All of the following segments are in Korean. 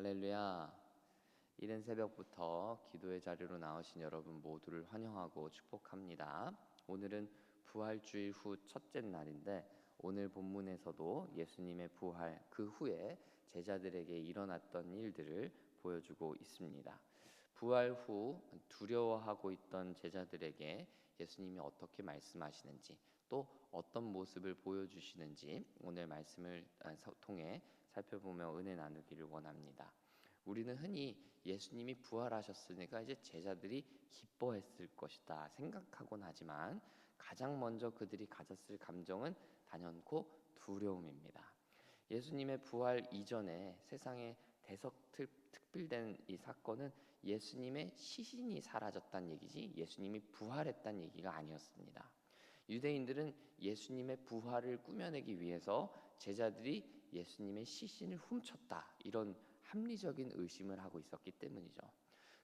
할렐루야. 이른 새벽부터 기도의 자리로 나오신 여러분 모두를 환영하고 축복합니다. 오늘은 부활주일 후 첫째 날인데 오늘 본문에서도 예수님의 부활 그 후에 제자들에게 일어났던 일들을 보여주고 있습니다. 부활 후 두려워하고 있던 제자들에게 예수님이 어떻게 말씀하시는지 또 어떤 모습을 보여주시는지 오늘 말씀을 통해 살펴보며 은혜 나누기를 원합니다. 우리는 흔히 예수님이 부활하셨으니까 이제 제자들이 기뻐했을 것이다 생각하곤 하지만 가장 먼저 그들이 가졌을 감정은 단연코 두려움입니다. 예수님의 부활 이전에 세상에 특별된 이 사건은 예수님의 시신이 사라졌다는 얘기지 예수님이 부활했다는 얘기가 아니었습니다. 유대인들은 예수님의 부활을 꾸며내기 위해서 제자들이 예수님의 시신을 훔쳤다 이런 합리적인 의심을 하고 있었기 때문이죠.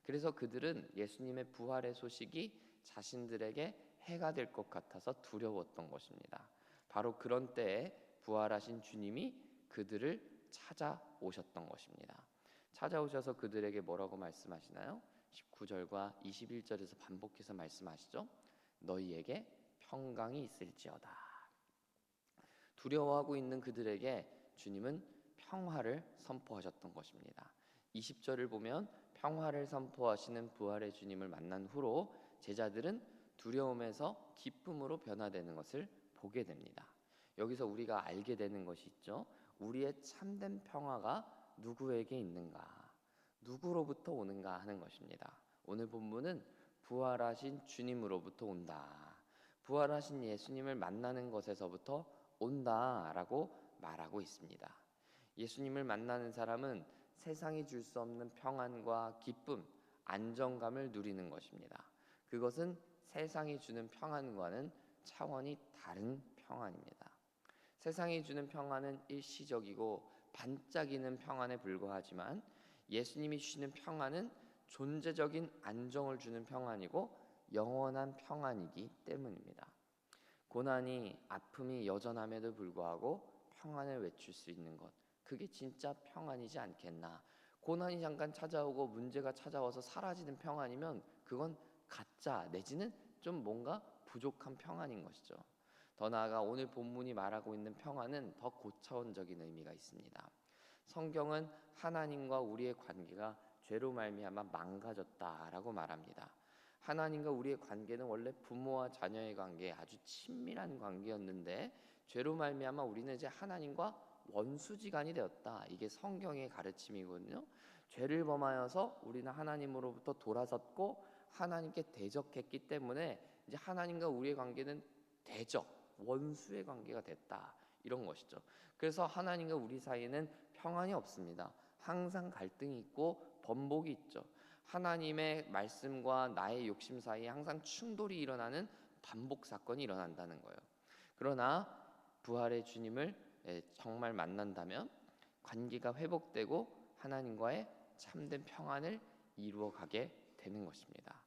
그래서 그들은 예수님의 부활의 소식이 자신들에게 해가 될 것 같아서 두려웠던 것입니다. 바로 그런 때에 부활하신 주님이 그들을 찾아오셨던 것입니다. 찾아오셔서 그들에게 뭐라고 말씀하시나요? 19절과 21절에서 반복해서 말씀하시죠. 너희에게 평강이 있을지어다. 두려워하고 있는 그들에게 주님은 평화를 선포하셨던 것입니다. 20절을 보면 평화를 선포하시는 부활의 주님을 만난 후로 제자들은 두려움에서 기쁨으로 변화되는 것을 보게 됩니다. 여기서 우리가 알게 되는 것이 있죠. 우리의 참된 평화가 누구에게 있는가? 누구로부터 오는가 하는 것입니다. 오늘 본문은 부활하신 주님으로부터 온다. 부활하신 예수님을 만나는 것에서부터 온다라고 말하고 있습니다. 예수님을 만나는 사람은 세상이 줄 수 없는 평안과 기쁨, 안정감을 누리는 것입니다. 그것은 세상이 주는 평안과는 차원이 다른 평안입니다. 세상이 주는 평안은 일시적이고 반짝이는 평안에 불과하지만 예수님이 주시는 평안은 존재적인 안정을 주는 평안이고 영원한 평안이기 때문입니다. 고난이 아픔이 여전함에도 불구하고 평안을 외칠 수 있는 것, 그게 진짜 평안이지 않겠나. 고난이 잠깐 찾아오고 문제가 찾아와서 사라지는 평안이면 그건 가짜 내지는 좀 뭔가 부족한 평안인 것이죠. 더 나아가 오늘 본문이 말하고 있는 평안은 더 고차원적인 의미가 있습니다. 성경은 하나님과 우리의 관계가 죄로 말미암아 망가졌다라고 말합니다. 하나님과 우리의 관계는 원래 부모와 자녀의 관계, 아주 친밀한 관계였는데 죄로 말미암아 우리는 이제 하나님과 원수지간이 되었다. 이게 성경의 가르침이거든요. 죄를 범하여서 우리는 하나님으로부터 돌아섰고 하나님께 대적했기 때문에 이제 하나님과 우리의 관계는 대적, 원수의 관계가 됐다. 이런 것이죠. 그래서 하나님과 우리 사이에는 평안이 없습니다. 항상 갈등이 있고 번복이 있죠. 하나님의 말씀과 나의 욕심 사이에 항상 충돌이 일어나는 반복 사건이 일어난다는 거예요. 그러나 부활의 주님을 정말 만난다면 관계가 회복되고 하나님과의 참된 평안을 이루어가게 되는 것입니다.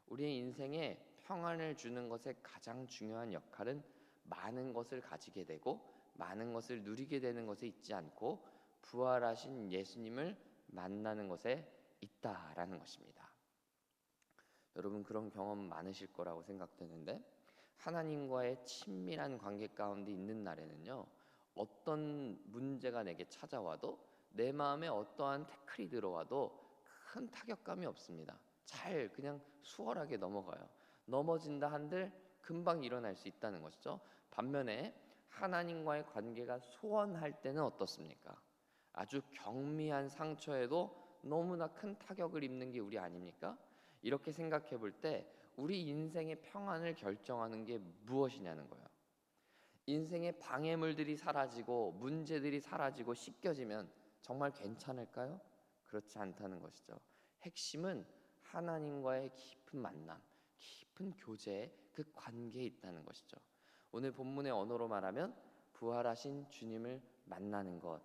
우리의 인생에 평안을 주는 것의 가장 중요한 역할은 많은 것을 가지게 되고 많은 것을 누리게 되는 것에 있지 않고 부활하신 예수님을 만나는 것에 있다라는 것입니다. 여러분 그런 경험 많으실 거라고 생각되는데 하나님과의 친밀한 관계 가운데 있는 날에는요 어떤 문제가 내게 찾아와도 내 마음에 어떠한 태클이 들어와도 큰 타격감이 없습니다. 잘 그냥 수월하게 넘어가요. 넘어진다 한들 금방 일어날 수 있다는 것이죠. 반면에 하나님과의 관계가 소원할 때는 어떻습니까? 아주 경미한 상처에도 너무나 큰 타격을 입는 게 우리 아닙니까? 이렇게 생각해 볼 때 우리 인생의 평안을 결정하는 게 무엇이냐는 거예요. 인생의 방해물들이 사라지고 문제들이 사라지고 씻겨지면 정말 괜찮을까요? 그렇지 않다는 것이죠. 핵심은 하나님과의 깊은 만남, 깊은 교제, 그 관계에 있다는 것이죠. 오늘 본문의 언어로 말하면 부활하신 주님을 만나는 것,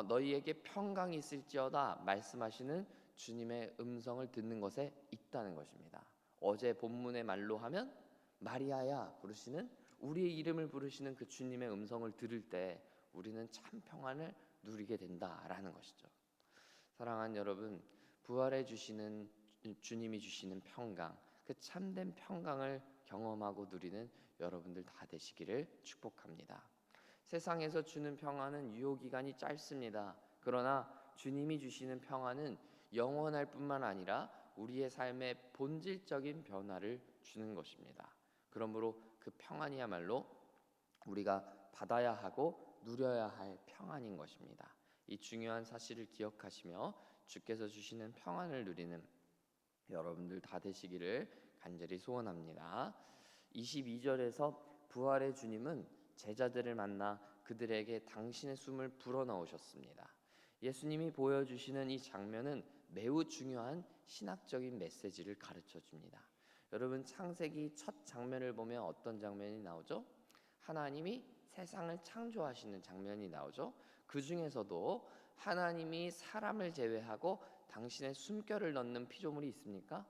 너희에게 평강이 있을지어다 말씀하시는 주님의 음성을 듣는 것에 있다는 것입니다. 어제 본문의 말로 하면 마리아야 부르시는 우리의 이름을 부르시는 그 주님의 음성을 들을 때 우리는 참 평안을 누리게 된다라는 것이죠. 사랑하는 여러분, 부활해 주시는 주님이 주시는 평강, 그 참된 평강을 경험하고 누리는 여러분들 다 되시기를 축복합니다. 세상에서 주는 평안은 유효 기간이 짧습니다. 그러나 주님이 주시는 평안은 영원할 뿐만 아니라 우리의 삶의 본질적인 변화를 주는 것입니다. 그러므로 그 평안이야말로 우리가 받아야 하고 누려야 할 평안인 것입니다. 이 중요한 사실을 기억하시며 주께서 주시는 평안을 누리는 여러분들 다 되시기를 간절히 소원합니다. 22절에서 부활의 주님은 제자들을 만나 그들에게 당신의 숨을 불어넣으셨습니다. 예수님이 보여주시는 이 장면은 매우 중요한 신학적인 메시지를 가르쳐 줍니다. 여러분, 창세기 첫 장면을 보면 어떤 장면이 나오죠? 하나님이 세상을 창조하시는 장면이 나오죠. 그 중에서도 하나님이 사람을 제외하고 당신의 숨결을 넣는 피조물이 있습니까?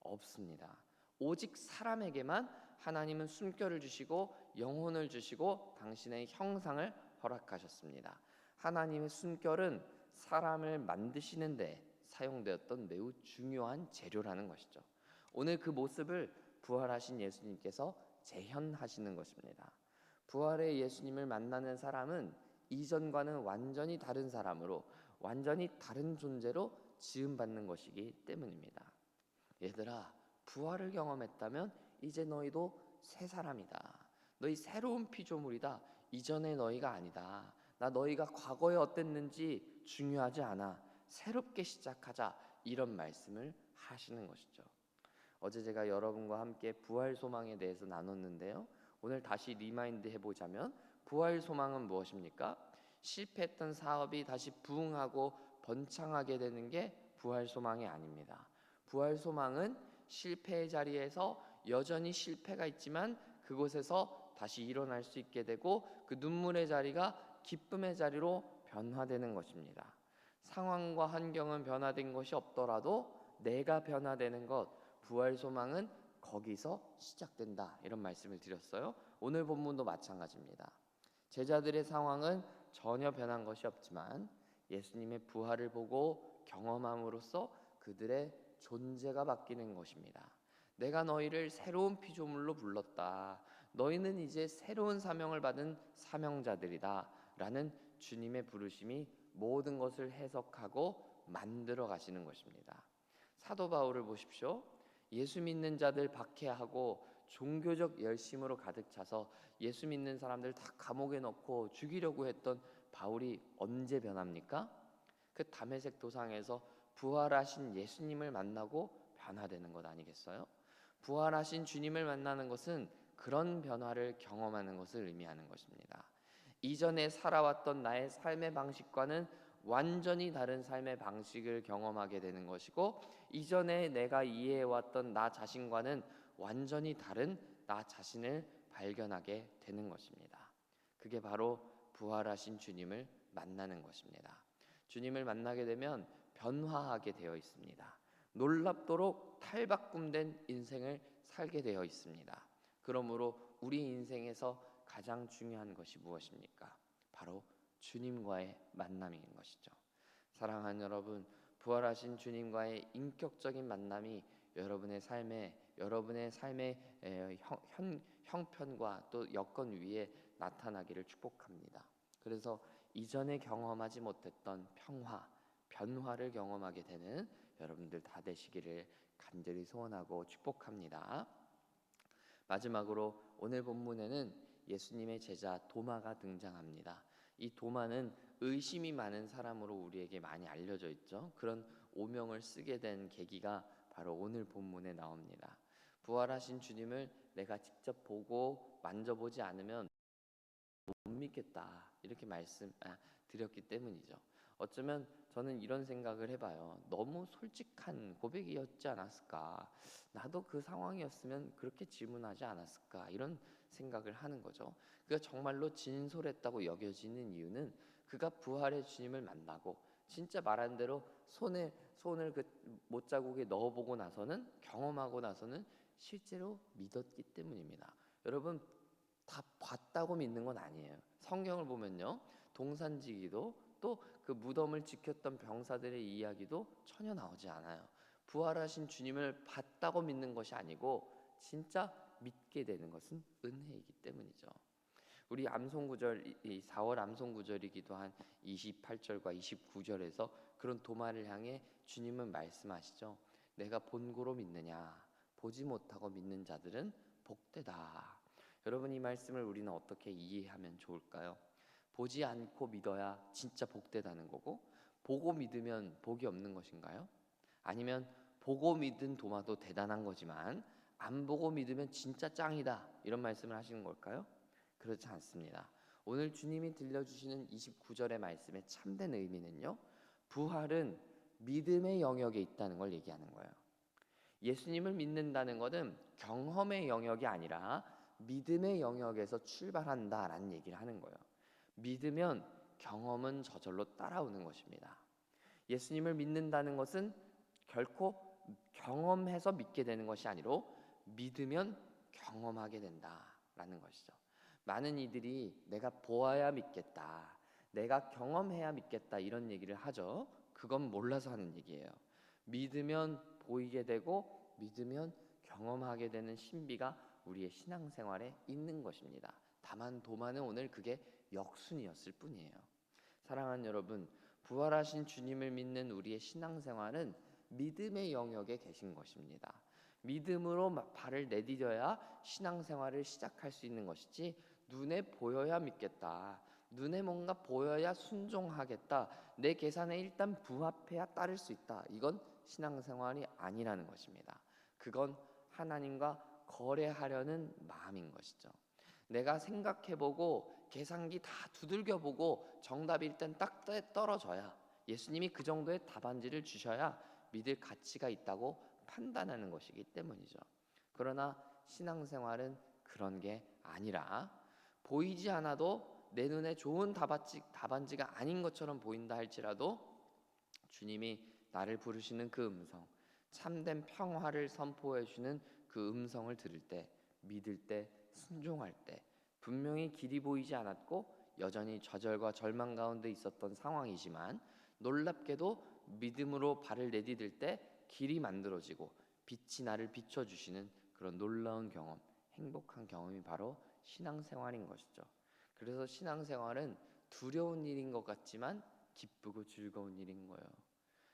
없습니다. 오직 사람에게만 하나님은 숨결을 주시고 영혼을 주시고 당신의 형상을 허락하셨습니다. 하나님의 숨결은 사람을 만드시는데 사용되었던 매우 중요한 재료라는 것이죠. 오늘 그 모습을 부활하신 예수님께서 재현하시는 것입니다. 부활의 예수님을 만나는 사람은 이전과는 완전히 다른 사람으로, 완전히 다른 존재로 지음받는 것이기 때문입니다. 얘들아, 부활을 경험했다면 이제 너희도 새 사람이다. 너희 새로운 피조물이다. 이전의 너희가 아니다. 나 너희가 과거에 어땠는지 중요하지 않아. 새롭게 시작하자. 이런 말씀을 하시는 것이죠. 어제 제가 여러분과 함께 부활 소망에 대해서 나눴는데요. 오늘 다시 리마인드 해보자면 부활 소망은 무엇입니까? 실패했던 사업이 다시 부흥하고 번창하게 되는 게 부활 소망이 아닙니다. 부활 소망은 실패의 자리에서 여전히 실패가 있지만 그곳에서 다시 일어날 수 있게 되고 그 눈물의 자리가 기쁨의 자리로 변화되는 것입니다. 상황과 환경은 변화된 것이 없더라도 내가 변화되는 것, 부활 소망은 거기서 시작된다. 이런 말씀을 드렸어요. 오늘 본문도 마찬가지입니다. 제자들의 상황은 전혀 변한 것이 없지만 예수님의 부활을 보고 경험함으로써 그들의 존재가 바뀌는 것입니다. 내가 너희를 새로운 피조물로 불렀다. 너희는 이제 새로운 사명을 받은 사명자들이다. 라는 주님의 부르심이 모든 것을 해석하고 만들어 가시는 것입니다. 사도 바울을 보십시오. 예수 믿는 자들 박해하고 종교적 열심으로 가득 차서 예수 믿는 사람들 다 감옥에 넣고 죽이려고 했던 바울이 언제 변합니까? 그 다메섹 도상에서 부활하신 예수님을 만나고 변화되는 것 아니겠어요? 부활하신 주님을 만나는 것은 그런 변화를 경험하는 것을 의미하는 것입니다. 이전에 살아왔던 나의 삶의 방식과는 완전히 다른 삶의 방식을 경험하게 되는 것이고 이전에 내가 이해해왔던 나 자신과는 완전히 다른 나 자신을 발견하게 되는 것입니다. 그게 바로 부활하신 주님을 만나는 것입니다. 주님을 만나게 되면 변화하게 되어 있습니다. 놀랍도록 탈바꿈된 인생을 살게 되어 있습니다. 그러므로 우리 인생에서 가장 중요한 것이 무엇입니까? 바로 주님과의 만남인 것이죠. 사랑하는 여러분, 부활하신 주님과의 인격적인 만남이 여러분의 삶의 형편과 또 여건 위에 나타나기를 축복합니다. 그래서 이전에 경험하지 못했던 평화, 변화를 경험하게 되는 여러분들 다 되시기를 간절히 소원하고 축복합니다. 마지막으로 오늘 본문에는 예수님의 제자 도마가 등장합니다. 이 도마는 의심이 많은 사람으로 우리에게 많이 알려져 있죠. 그런 오명을 쓰게 된 계기가 바로 오늘 본문에 나옵니다. 부활하신 주님을 내가 직접 보고 만져보지 않으면 못 믿겠다 이렇게 드렸기 때문이죠. 어쩌면 저는 이런 생각을 해봐요. 너무 솔직한 고백이었지 않았을까? 나도 그 상황이었으면 그렇게 질문하지 않았을까? 이런 생각을 하는 거죠. 그가 정말로 진솔했다고 여겨지는 이유는 그가 부활의 주님을 만나고 진짜 말한 대로 손을 그 못자국에 넣어보고 나서는 경험하고 나서는 실제로 믿었기 때문입니다. 여러분, 다 봤다고 믿는 건 아니에요. 성경을 보면요, 동산지기도 또 그 무덤을 지켰던 병사들의 이야기도 전혀 나오지 않아요. 부활하신 주님을 봤다고 믿는 것이 아니고 진짜 믿게 되는 것은 은혜이기 때문이죠. 우리 암송구절, 이 4월 암송구절이기도 한 28절과 29절에서 그런 도마를 향해 주님은 말씀하시죠. 내가 본고로 믿느냐, 보지 못하고 믿는 자들은 복되다. 여러분, 이 말씀을 우리는 어떻게 이해하면 좋을까요? 보지 않고 믿어야 진짜 복되다는 거고, 보고 믿으면 복이 없는 것인가요? 아니면 보고 믿은 도마도 대단한 거지만 안 보고 믿으면 진짜 짱이다, 이런 말씀을 하시는 걸까요? 그렇지 않습니다. 오늘 주님이 들려주시는 29절의 말씀의 참된 의미는요, 부활은 믿음의 영역에 있다는 걸 얘기하는 거예요. 예수님을 믿는다는 것은 경험의 영역이 아니라 믿음의 영역에서 출발한다라는 얘기를 하는 거예요. 믿으면 경험은 저절로 따라오는 것입니다. 예수님을 믿는다는 것은 결코 경험해서 믿게 되는 것이 아니로 믿으면 경험하게 된다라는 것이죠. 많은 이들이 내가 보아야 믿겠다, 내가 경험해야 믿겠다, 이런 얘기를 하죠. 그건 몰라서 하는 얘기예요. 믿으면 보이게 되고 믿으면 경험하게 되는 신비가 우리의 신앙생활에 있는 것입니다. 다만 도마는 오늘 그게 역순이었을 뿐이에요. 사랑하는 여러분, 부활하신 주님을 믿는 우리의 신앙생활은 믿음의 영역에 계신 것입니다. 믿음으로 발을 내디뎌야 신앙생활을 시작할 수 있는 것이지, 눈에 보여야 믿겠다, 눈에 뭔가 보여야 순종하겠다, 내 계산에 일단 부합해야 따를 수 있다, 이건 신앙생활이 아니라는 것입니다. 그건 하나님과 거래하려는 마음인 것이죠. 내가 생각해보고 계산기 다 두들겨보고 정답이 일단 딱 떨어져야, 예수님이 그 정도의 답안지를 주셔야 믿을 가치가 있다고 판단하는 것이기 때문이죠. 그러나 신앙생활은 그런 게 아니라, 보이지 않아도 내 눈에 좋은 답안지가 아닌 것처럼 보인다 할지라도 주님이 나를 부르시는 그 음성, 참된 평화를 선포해 주는 그 음성을 들을 때, 믿을 때, 순종할 때, 분명히 길이 보이지 않았고 여전히 좌절과 절망 가운데 있었던 상황이지만 놀랍게도 믿음으로 발을 내디딜 때 길이 만들어지고 빛이 나를 비춰주시는 그런 놀라운 경험, 행복한 경험이 바로 신앙생활인 것이죠. 그래서 신앙생활은 두려운 일인 것 같지만 기쁘고 즐거운 일인 거예요.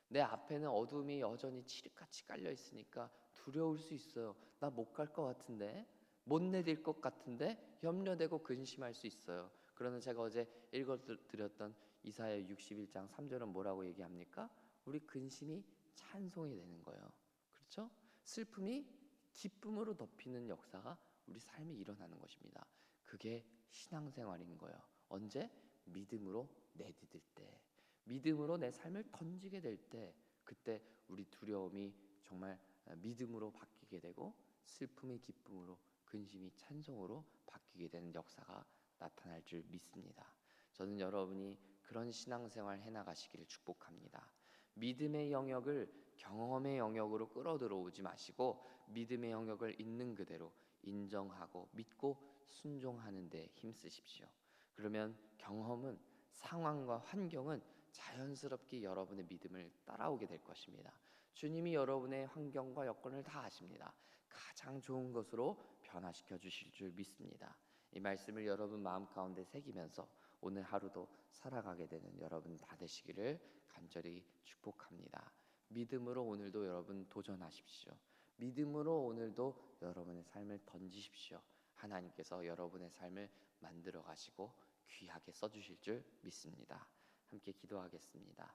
내 앞에는 어둠이 여전히 칠흑같이 깔려 있으니까 두려울 수 있어요. 나 못 갈 것 같은데, 못 내딜 것 같은데, 염려되고 근심할 수 있어요. 그러나 제가 어제 읽어드렸던 이사야 61장 3절은 뭐라고 얘기합니까? 우리 근심이 찬송이 되는 거예요. 그렇죠? 슬픔이 기쁨으로 덮이는 역사가 우리 삶에 일어나는 것입니다. 그게 신앙생활인 거예요. 언제? 믿음으로 내디딜 때, 믿음으로 내 삶을 던지게 될 때, 그때 우리 두려움이 정말 믿음으로 바뀌게 되고 슬픔이 기쁨으로, 근심이 찬송으로 바뀌게 되는 역사가 나타날 줄 믿습니다. 저는 여러분이 그런 신앙생활 해나가시기를 축복합니다. 믿음의 영역을 경험의 영역으로 끌어들어오지 마시고 믿음의 영역을 있는 그대로 인정하고 믿고 순종하는 데 힘쓰십시오. 그러면 경험은, 상황과 환경은 자연스럽게 여러분의 믿음을 따라오게 될 것입니다. 주님이 여러분의 환경과 여건을 다 아십니다. 가장 좋은 것으로 변화시켜 주실 줄 믿습니다. 이 말씀을 여러분 마음 가운데 새기면서 오늘 하루도 살아가게 되는 여러분 다 되시기를 간절히 축복합니다. 믿음으로 오늘도 여러분 도전하십시오. 믿음으로 오늘도 여러분의 삶을 던지십시오. 하나님께서 여러분의 삶을 만들어 가시고 귀하게 써주실 줄 믿습니다. 함께 기도하겠습니다.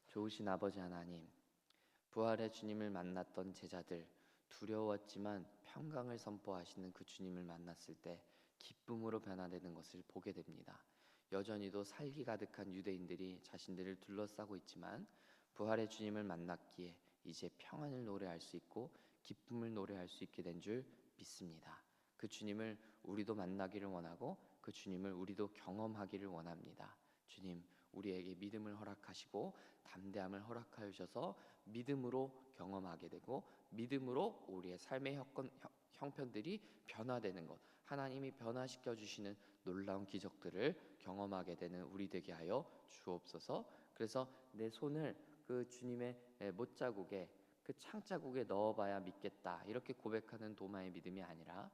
좋으신 아버지 하나님, 부활의 주님을 만났던 제자들, 두려웠지만 평강을 선포하시는 그 주님을 만났을 때 기쁨으로 변화되는 것을 보게 됩니다. 여전히도 살기 가득한 유대인들이 자신들을 둘러싸고 있지만 부활의 주님을 만났기에 이제 평안을 노래할 수 있고 기쁨을 노래할 수 있게 된 줄 믿습니다. 그 주님을 우리도 만나기를 원하고 그 주님을 우리도 경험하기를 원합니다. 주님, 우리에게 믿음을 허락하시고 담대함을 허락하여 주셔서 믿음으로 경험하게 되고 믿음으로 우리의 삶의 형편들이 변화되는 것, 하나님이 변화시켜 주시는 놀라운 기적들을 경험하게 되는 우리 되게 하여 주옵소서. 그래서 내 손을 그 주님의 못자국에, 그 창자국에 넣어봐야 믿겠다, 이렇게 고백하는 도마의 믿음이 아니라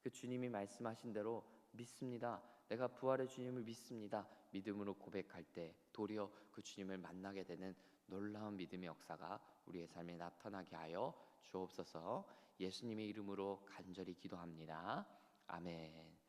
그 주님이 말씀하신 대로 믿습니다, 내가 부활의 주님을 믿습니다, 믿음으로 고백할 때 도리어 그 주님을 만나게 되는 놀라운 믿음의 역사가 우리의 삶에 나타나게 하여 주옵소서. 예수님의 이름으로 간절히 기도합니다. 아멘.